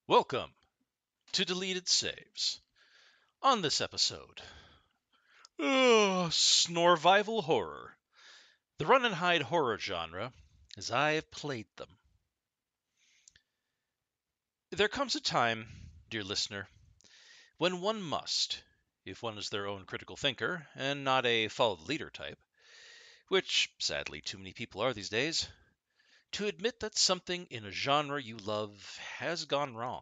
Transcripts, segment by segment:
Welcome to Deleted Saves. On this episode, Snorevival horror, the run and hide horror genre, as I have played them. There comes a time, dear listener, when one must, if one is their own critical thinker and not a follow the leader type, which sadly too many people are these days, to admit that something in a genre you love has gone wrong.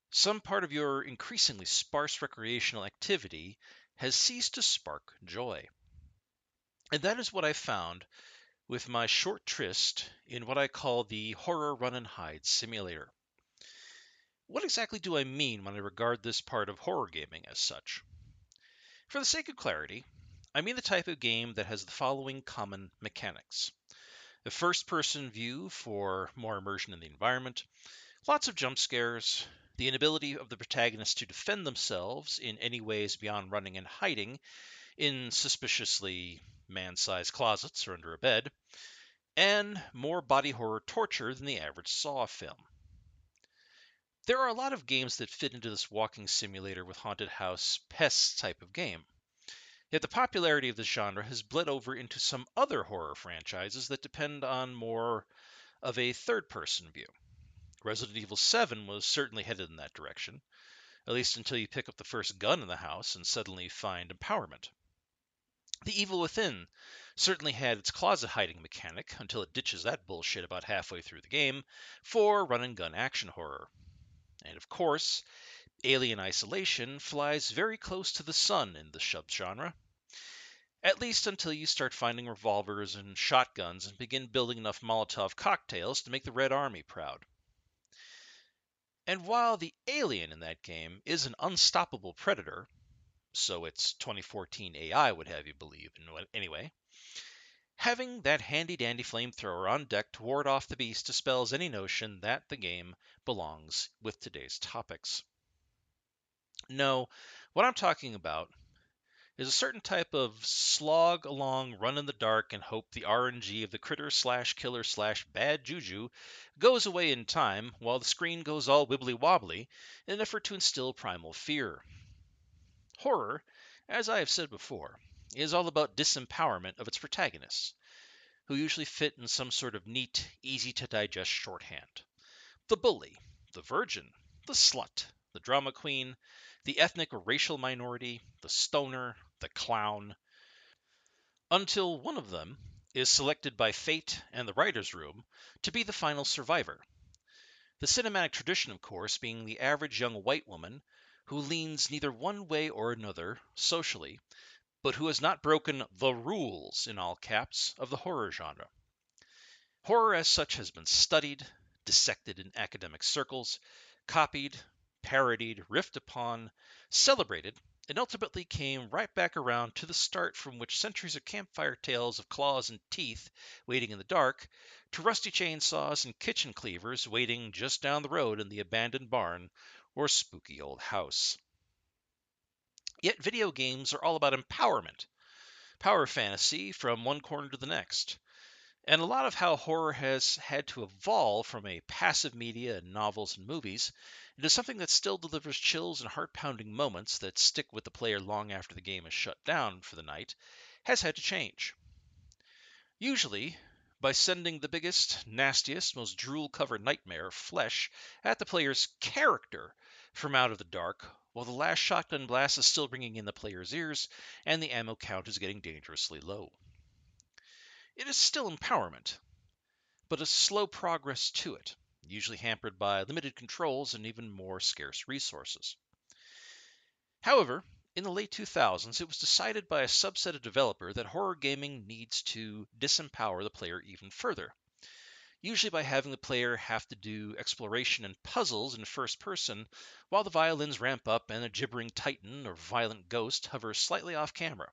Some part of your increasingly sparse recreational activity has ceased to spark joy. And that is what I found with my short tryst in what I call the horror run and hide simulator. What exactly do I mean when I regard this part of horror gaming as such? For the sake of clarity, I mean the type of game that has the following common mechanics: a first person view for more immersion in the environment, lots of jump scares, the inability of the protagonist to defend themselves in any ways beyond running and hiding in suspiciously man sized closets or under a bed, and more body horror torture than the average Saw film. There are a lot of games that fit into this walking simulator with haunted house pests type of game. Yet the popularity of this genre has bled over into some other horror franchises that depend on more of a third person view. Resident Evil 7 was certainly headed in that direction, at least until you pick up the first gun in the house and suddenly find empowerment. The Evil Within certainly had its closet hiding mechanic until it ditches that bullshit about halfway through the game for run and gun action horror. And of course, Alien Isolation flies very close to the sun in the subgenre, at least until you start finding revolvers and shotguns and begin building enough Molotov cocktails to make the Red Army proud. And while the alien in that game is an unstoppable predator, so its 2014 AI would have you believe anyway, having that handy-dandy flamethrower on deck to ward off the beast dispels any notion that the game belongs with today's topics. No, what I'm talking about is a certain type of slog along, run in the dark, and hope the RNG of the critter slash killer slash bad juju goes away in time while the screen goes all wibbly wobbly in an effort to instill primal fear. Horror, as I have said before, is all about disempowerment of its protagonists, who usually fit in some sort of neat, easy to digest shorthand. The bully, the virgin, the slut, the drama queen, the ethnic or racial minority, the stoner, the clown, until one of them is selected by fate and the writer's room to be the final survivor. The cinematic tradition, of course, being the average young white woman who leans neither one way or another socially, but who has not broken the rules, in all caps, of the horror genre. Horror as such has been studied, dissected in academic circles, copied, parodied, riffed upon, celebrated, and ultimately came right back around to the start from which centuries of campfire tales of claws and teeth waiting in the dark, to rusty chainsaws and kitchen cleavers waiting just down the road in the abandoned barn or spooky old house. Yet video games are all about empowerment, power fantasy from one corner to the next. And a lot of how horror has had to evolve from a passive media in novels and movies into something that still delivers chills and heart pounding moments that stick with the player long after the game is shut down for the night has had to change. Usually, by sending the biggest, nastiest, most drool covered nightmare of flesh at the player's character from out of the dark, while the last shotgun blast is still ringing in the player's ears and the ammo count is getting dangerously low. It is still empowerment, but a slow progress to it, usually hampered by limited controls and even more scarce resources. However, in the late 2000s, it was decided by a subset of developers that horror gaming needs to disempower the player even further, usually by having the player have to do exploration and puzzles in first person while the violins ramp up and a gibbering titan or violent ghost hovers slightly off camera.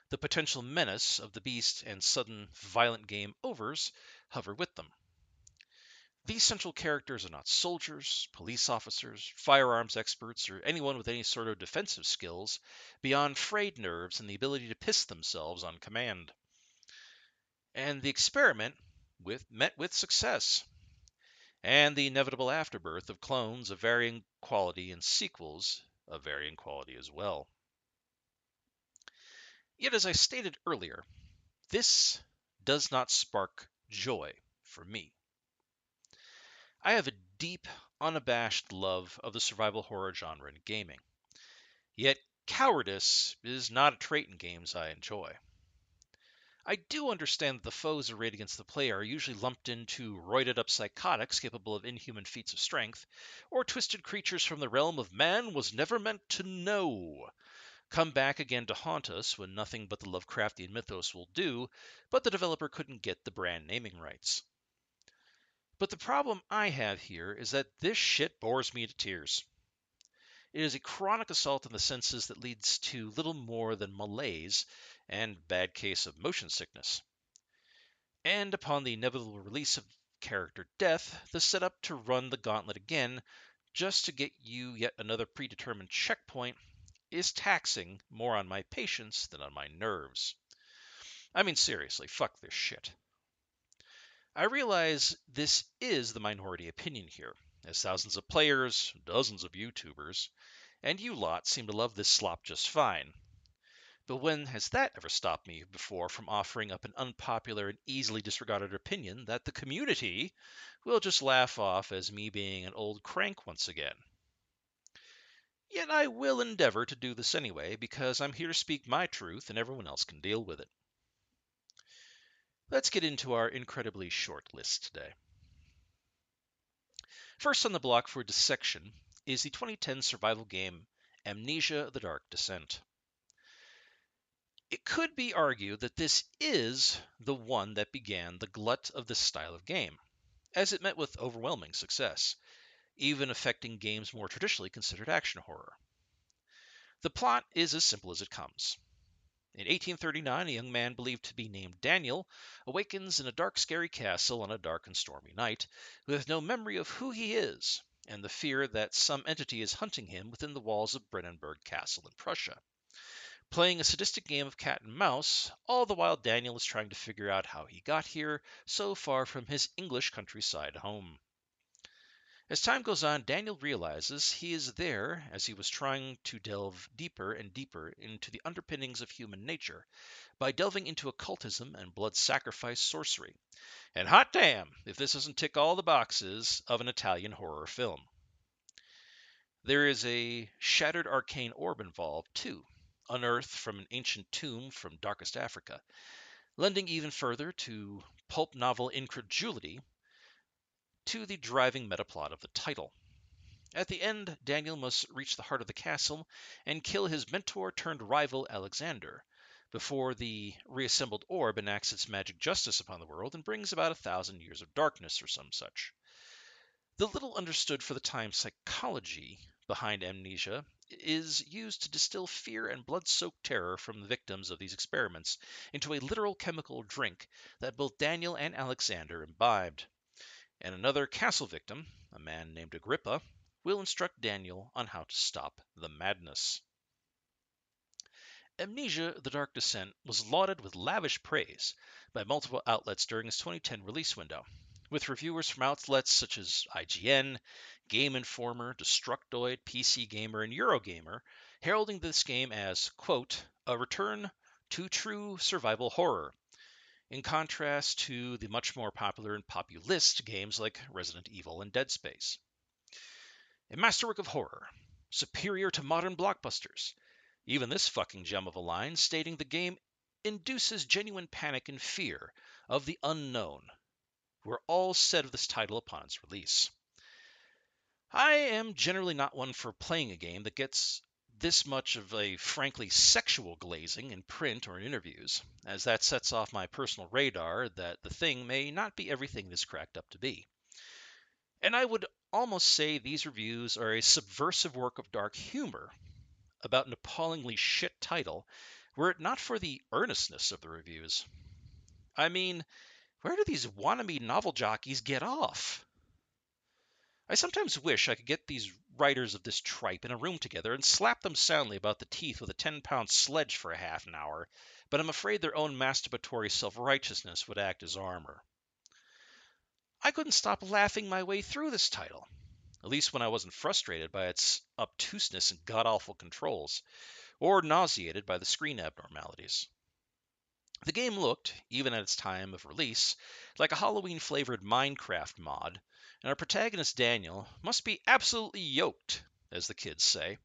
The potential menace of the beast and sudden violent game overs hover with them. These central characters are not soldiers, police officers, firearms experts, or anyone with any sort of defensive skills beyond frayed nerves and the ability to piss themselves on command. And the experiment met with success. and the inevitable afterbirth of clones of varying quality and sequels of varying quality as well. Yet, as I stated earlier, this does not spark joy for me. I have a deep, unabashed love of the survival horror genre in gaming. Yet, cowardice is not a trait in games I enjoy. I do understand that the foes arrayed against the player are usually lumped into roided up psychotics capable of inhuman feats of strength, or twisted creatures from the realm of man was never meant to know, come back again to haunt us when nothing but the Lovecraftian mythos will do, but the developer couldn't get the brand naming rights. But the problem I have here is that this shit bores me to tears. It is a chronic assault on the senses that leads to little more than malaise and bad case of motion sickness. And upon the inevitable release of character death, the setup to run the gauntlet again just to get you yet another predetermined checkpoint is taxing more on my patience than on my nerves. I mean, seriously, fuck this shit. I realize this is the minority opinion here, as thousands of players, dozens of YouTubers, and you lot seem to love this slop just fine. But when has that ever stopped me before from offering up an unpopular and easily disregarded opinion that the community will just laugh off as me being an old crank once again? Yet I will endeavor to do this anyway, because I'm here to speak my truth and everyone else can deal with it. Let's get into our incredibly short list today. First on the block for dissection is the 2010 survival game Amnesia: The Dark Descent. It could be argued that this is the one that began the glut of this style of game, as it met with overwhelming success, even affecting games more traditionally considered action horror. The plot is as simple as it comes. In 1839, a young man believed to be named Daniel awakens in a dark, scary castle on a dark and stormy night, with no memory of who he is, and the fear that some entity is hunting him within the walls of Brennenburg Castle in Prussia. Playing a sadistic game of cat and mouse, all the while Daniel is trying to figure out how he got here, so far from his English countryside home. As time goes on, Daniel realizes he is there as he was trying to delve deeper and deeper into the underpinnings of human nature by delving into occultism and blood sacrifice sorcery. And hot damn, if this doesn't tick all the boxes of an Italian horror film. There is a shattered arcane orb involved, too, unearthed from an ancient tomb from darkest Africa, lending even further to pulp novel incredulity to the driving metaplot of the title. At the end, Daniel must reach the heart of the castle and kill his mentor turned rival Alexander, before the reassembled orb enacts its magic justice upon the world and brings about 1,000 years of darkness or some such. The little understood for the time psychology behind Amnesia is used to distill fear and blood-soaked terror from the victims of these experiments into a literal chemical drink that both Daniel and Alexander imbibed. And another castle victim, a man named Agrippa, will instruct Daniel on how to stop the madness. Amnesia: The Dark Descent was lauded with lavish praise by multiple outlets during its 2010 release window, with reviewers from outlets such as IGN, Game Informer, Destructoid, PC Gamer, and Eurogamer heralding this game as, quote, a return to true survival horror, in contrast to the much more popular and populist games like Resident Evil and Dead Space. A masterwork of horror, superior to modern blockbusters. Even this fucking gem of a line stating the game induces genuine panic and fear of the unknown were all said of this title upon its release. I am generally not one for playing a game that gets this much of a frankly sexual glazing in print or in interviews, as that sets off my personal radar that the thing may not be everything it is cracked up to be. And I would almost say these reviews are a subversive work of dark humor about an appallingly shit title, were it not for the earnestness of the reviews. I mean, where do these wannabe novel jockeys get off? I sometimes wish I could get these writers of this tripe in a room together and slap them soundly about the teeth with a 10-pound sledge for a half an hour, but I'm afraid their own masturbatory self-righteousness would act as armor. I couldn't stop laughing my way through this title, at least when I wasn't frustrated by its obtuseness and god-awful controls, or nauseated by the screen abnormalities. The game looked, even at its time of release, like a Halloween-flavored Minecraft mod, and our protagonist Daniel must be absolutely yoked, as the kids say,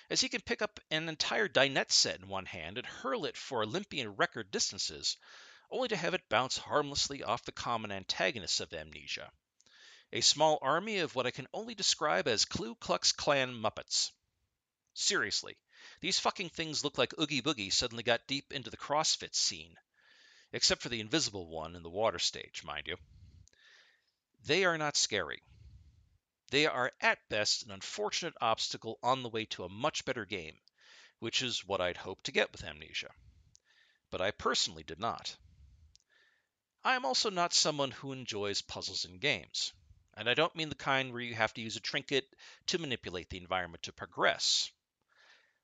as he can pick up an entire dinette set in one hand and hurl it for Olympian record distances, only to have it bounce harmlessly off the common antagonists of Amnesia. A small army of what I can only describe as Ku Klux Klan Muppets. Seriously, these fucking things look like Oogie Boogie suddenly got deep into the CrossFit scene. Except for the invisible one in the water stage, mind you. They are not scary. They are at best an unfortunate obstacle on the way to a much better game, which is what I'd hoped to get with Amnesia. But I personally did not. I am also not someone who enjoys puzzles in games. And I don't mean the kind where you have to use a trinket to manipulate the environment to progress,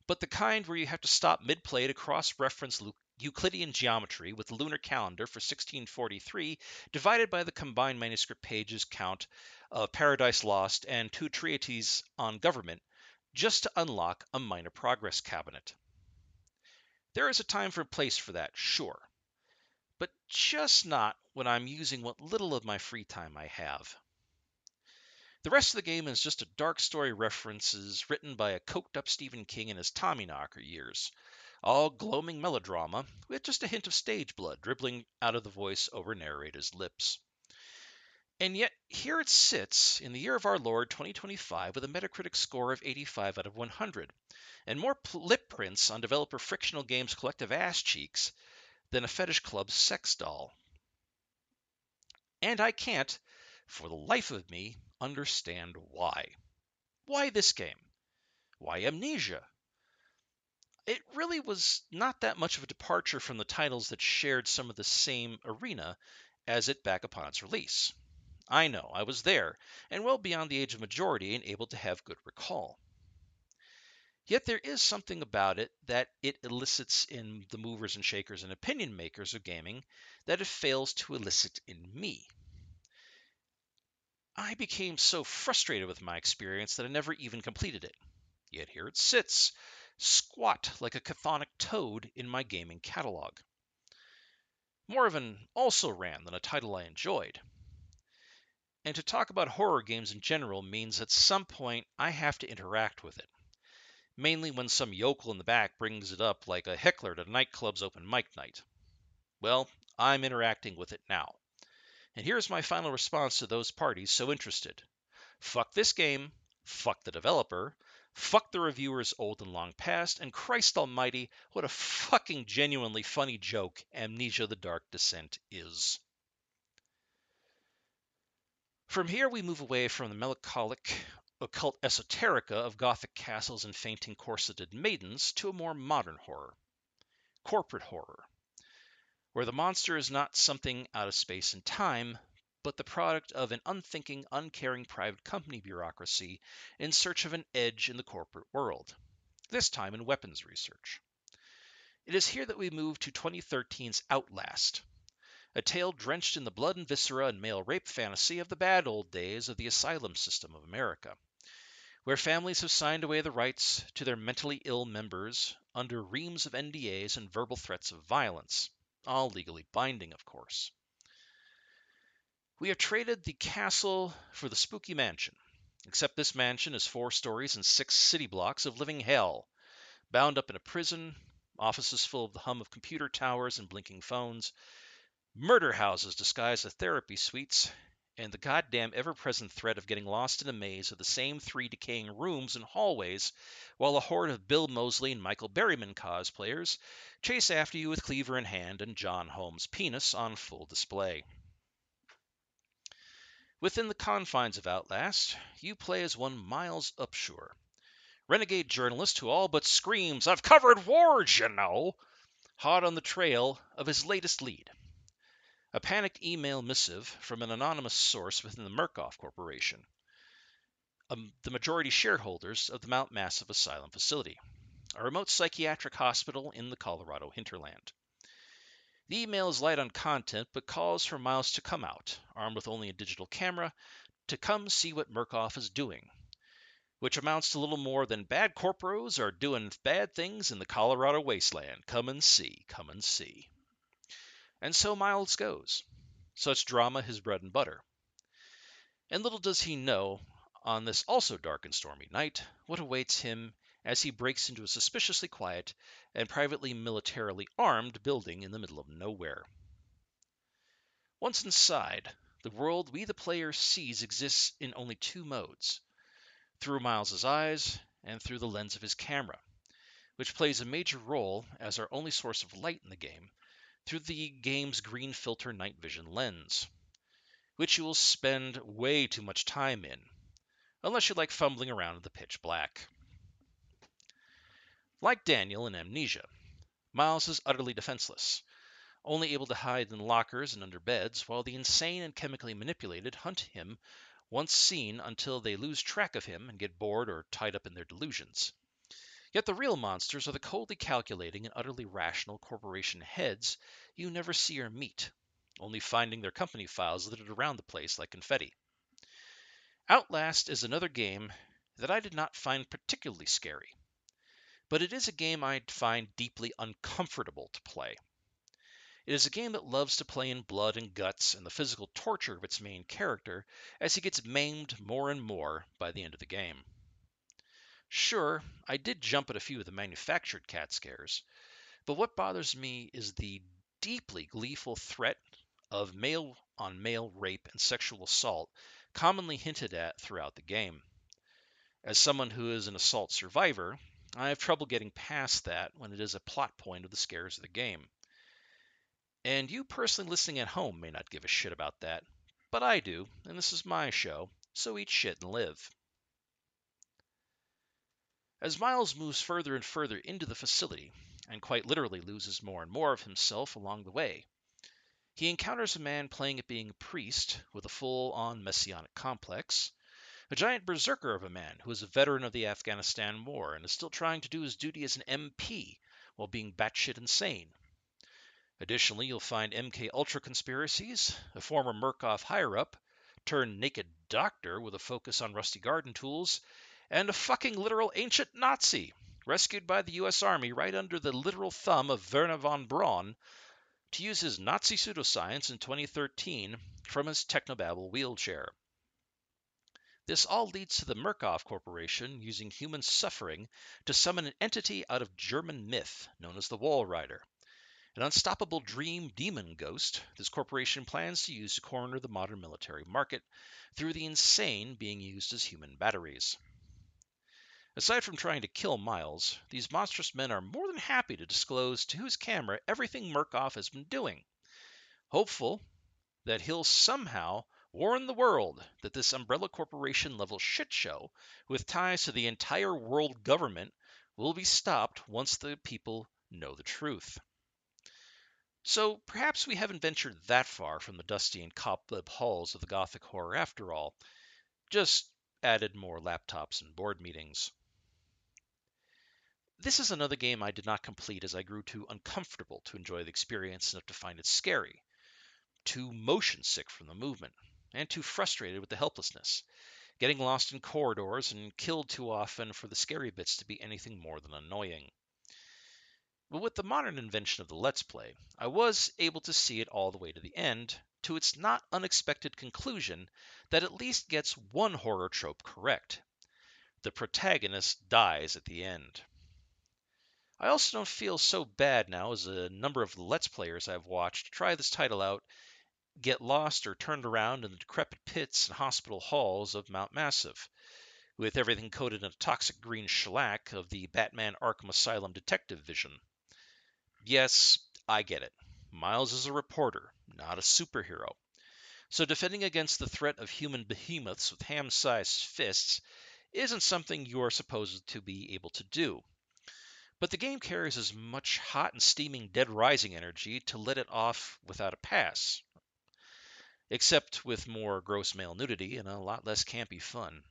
but the kind where you have to stop mid-play to cross-reference Euclidean geometry with the lunar calendar for 1643 divided by the combined manuscript pages count of Paradise Lost and two treatises on government just to unlock a minor progress cabinet. There is a time and place for that, sure, but just not when I'm using what little of my free time I have. The rest of the game is just a dark story references written by a coked-up Stephen King in his Tommyknocker years, all gloaming melodrama with just a hint of stage blood dribbling out of the voice-over narrator's lips. And yet, here it sits in the year of our Lord 2025 with a Metacritic score of 85 out of 100, and more lip prints on developer Frictional Games' collective ass cheeks than a fetish club's sex doll. And I can't, for the life of me, understand why. Why this game? Why Amnesia? It really was not that much of a departure from the titles that shared some of the same arena as it back upon its release. I know, I was there, and well beyond the age of majority and able to have good recall. Yet there is something about it that it elicits in the movers and shakers and opinion makers of gaming that it fails to elicit in me. I became so frustrated with my experience that I never even completed it. Yet here it sits, squat like a chthonic toad in my gaming catalog. More of an also-ran than a title I enjoyed. And to talk about horror games in general means at some point I have to interact with it. Mainly when some yokel in the back brings it up like a heckler at a nightclub's open mic night. Well, I'm interacting with it now. And here's my final response to those parties so interested. Fuck this game, fuck the developer, fuck the reviewers old and long past, and Christ almighty, what a fucking genuinely funny joke Amnesia the Dark Descent is. From here we move away from the melancholic, occult esoterica of gothic castles and fainting corseted maidens to a more modern horror. Corporate horror, where the monster is not something out of space and time, but the product of an unthinking, uncaring private company bureaucracy in search of an edge in the corporate world, this time in weapons research. It is here that we move to 2013's Outlast, a tale drenched in the blood and viscera and male rape fantasy of the bad old days of the asylum system of America, where families have signed away the rights to their mentally ill members under reams of NDAs and verbal threats of violence, all legally binding, of course. We have traded the castle for the spooky mansion, except this mansion is 4 stories and 6 city blocks of living hell, bound up in a prison, offices full of the hum of computer towers and blinking phones, murder houses disguised as therapy suites, and the goddamn ever-present threat of getting lost in a maze of the same 3 decaying rooms and hallways while a horde of Bill Moseley and Michael Berryman cosplayers chase after you with cleaver in hand and John Holmes' penis on full display. Within the confines of Outlast, you play as one Miles Upshur, renegade journalist who all but screams, "I've covered wars, you know," hot on the trail of his latest lead. A panicked email missive from an anonymous source within the Murkoff Corporation, the majority shareholders of the Mount Massive Asylum facility, a remote psychiatric hospital in the Colorado hinterland. The email is light on content, but calls for Miles to come out, armed with only a digital camera, to come see what Murkoff is doing, which amounts to little more than bad corporos are doing bad things in the Colorado wasteland. Come and see, come and see. And so Miles goes. Such drama his bread and butter. And little does he know, on this also dark and stormy night, what awaits him as he breaks into a suspiciously quiet and privately militarily armed building in the middle of nowhere. Once inside, the world we the player sees exists in only two modes, through Miles's eyes and through the lens of his camera, which plays a major role as our only source of light in the game through the game's green filter night vision lens, which you will spend way too much time in, unless you like fumbling around in the pitch black. Like Daniel in Amnesia, Miles is utterly defenseless, only able to hide in lockers and under beds, while the insane and chemically manipulated hunt him once seen until they lose track of him and get bored or tied up in their delusions. Yet the real monsters are the coldly calculating and utterly rational corporation heads you never see or meet, only finding their company files littered around the place like confetti. Outlast is another game that I did not find particularly scary, but it is a game I find deeply uncomfortable to play. It is a game that loves to play in blood and guts and the physical torture of its main character as he gets maimed more and more by the end of the game. Sure, I did jump at a few of the manufactured cat scares, but what bothers me is the deeply gleeful threat of male on male rape and sexual assault commonly hinted at throughout the game. As someone who is an assault survivor, I have trouble getting past that when it is a plot point of the scares of the game. And you personally listening at home may not give a shit about that, but I do, and this is my show, so eat shit and live. As Miles moves further and further into the facility, and quite literally loses more and more of himself along the way, he encounters a man playing at being a priest with a full-on messianic complex, a giant berserker of a man who is a veteran of the Afghanistan War and is still trying to do his duty as an MP while being batshit insane. Additionally, you'll find MK Ultra conspiracies, a former Murkoff higher-up, turned naked doctor with a focus on rusty garden tools, and a fucking literal ancient Nazi, rescued by the US Army right under the literal thumb of Werner von Braun to use his Nazi pseudoscience in 2013 from his technobabble wheelchair. This all leads to the Murkoff Corporation using human suffering to summon an entity out of German myth known as the Wall Rider. An unstoppable dream demon ghost this corporation plans to use to corner the modern military market through the insane being used as human batteries. Aside from trying to kill Miles, these monstrous men are more than happy to disclose to his camera everything Murkoff has been doing, hopeful that he'll somehow warn the world that this Umbrella Corporation level shit show with ties to the entire world government will be stopped once the people know the truth. So perhaps we haven't ventured that far from the dusty and cobweb halls of the Gothic horror after all, just added more laptops and board meetings. This is another game I did not complete as I grew too uncomfortable to enjoy the experience enough to find it scary, too motion sick from the movement, and too frustrated with the helplessness, getting lost in corridors and killed too often for the scary bits to be anything more than annoying. But with the modern invention of the Let's Play, I was able to see it all the way to the end, to its not unexpected conclusion that at least gets one horror trope correct. The protagonist dies at the end. I also don't feel so bad now as a number of Let's Players I've watched try this title out get lost or turned around in the decrepit pits and hospital halls of Mount Massive, with everything coated in a toxic green shellac of the Batman Arkham Asylum detective vision. Yes, I get it. Miles is a reporter, not a superhero. So defending against the threat of human behemoths with ham-sized fists isn't something you are supposed to be able to do. But the game carries as much hot and steaming Dead Rising energy to let it off without a pass. Except with more gross male nudity and a lot less campy fun.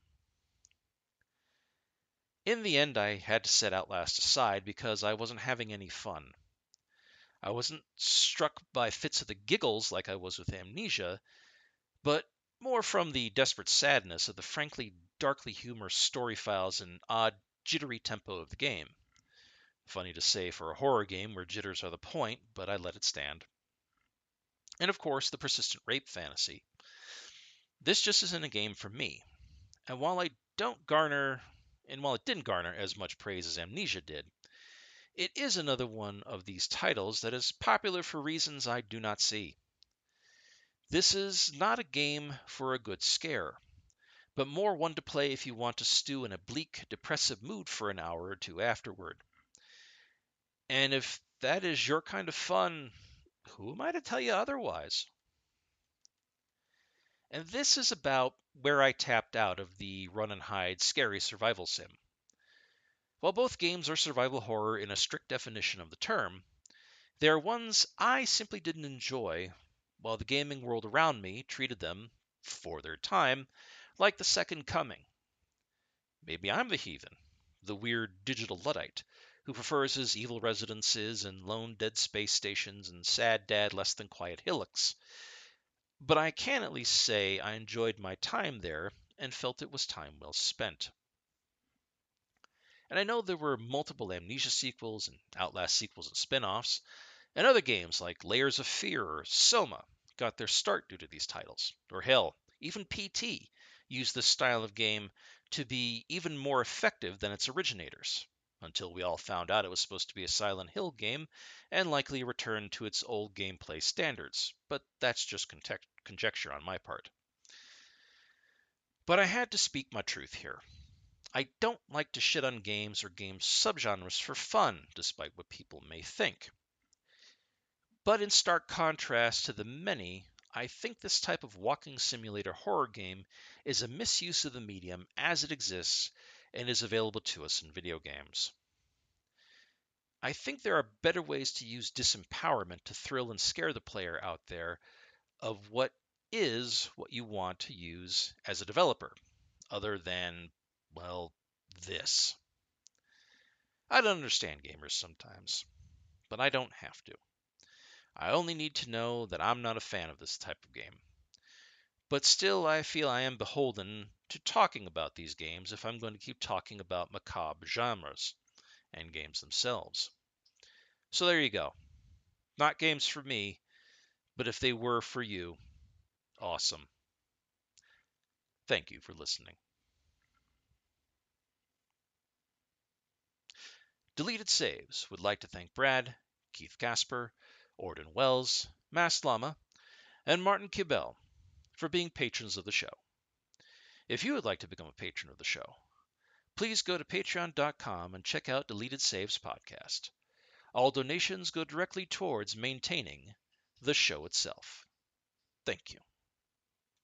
In the end, I had to set Outlast aside because I wasn't having any fun. I wasn't struck by fits of the giggles like I was with Amnesia, but more from the desperate sadness of the frankly darkly humorous story files and odd, jittery tempo of the game. Funny to say for a horror game where jitters are the point, but I let it stand. And of course, the persistent rape fantasy. This just isn't a game for me. And while I don't garner, and while it didn't garner as much praise as Amnesia did, it is another one of these titles that is popular for reasons I do not see. This is not a game for a good scare, but more one to play if you want to stew in a bleak, depressive mood for an hour or two afterward. And if that is your kind of fun, who am I to tell you otherwise? And this is about where I tapped out of the run and hide scary survival sim. While both games are survival horror in a strict definition of the term, they are ones I simply didn't enjoy, while the gaming world around me treated them, for their time, like the second coming. Maybe I'm the heathen, the weird digital Luddite, who prefers his evil residences and lone dead space stations and sad dad less than quiet hillocks. But I can at least say I enjoyed my time there and felt it was time well spent. And I know there were multiple Amnesia sequels and Outlast sequels and spin offs, and other games like Layers of Fear or Soma got their start due to these titles. Or hell, even PT used this style of game to be even more effective than its originators, until we all found out it was supposed to be a Silent Hill game and likely returned to its old gameplay standards. But that's just conjecture on my part. But I had to speak my truth here. I don't like to shit on games or game subgenres for fun, despite what people may think. But in stark contrast to the many, I think this type of walking simulator horror game is a misuse of the medium as it exists and is available to us in video games. I think there are better ways to use disempowerment to thrill and scare the player out there of what is what you want to use as a developer, other than, well, this. I don't understand gamers sometimes, but I don't have to. I only need to know that I'm not a fan of this type of game. But still, I feel I am beholden to talking about these games if I'm going to keep talking about macabre genres and games themselves. So there you go. Not games for me, but if they were for you, awesome. Thank you for listening. Deleted Saves would like to thank Brad, Keith Casper, Orden Wells, Mass Llama, and Martin Kibel for being patrons of the show. If you would like to become a patron of the show, please go to patreon.com and check out Deleted Saves podcast. All donations go directly towards maintaining the show itself. Thank you.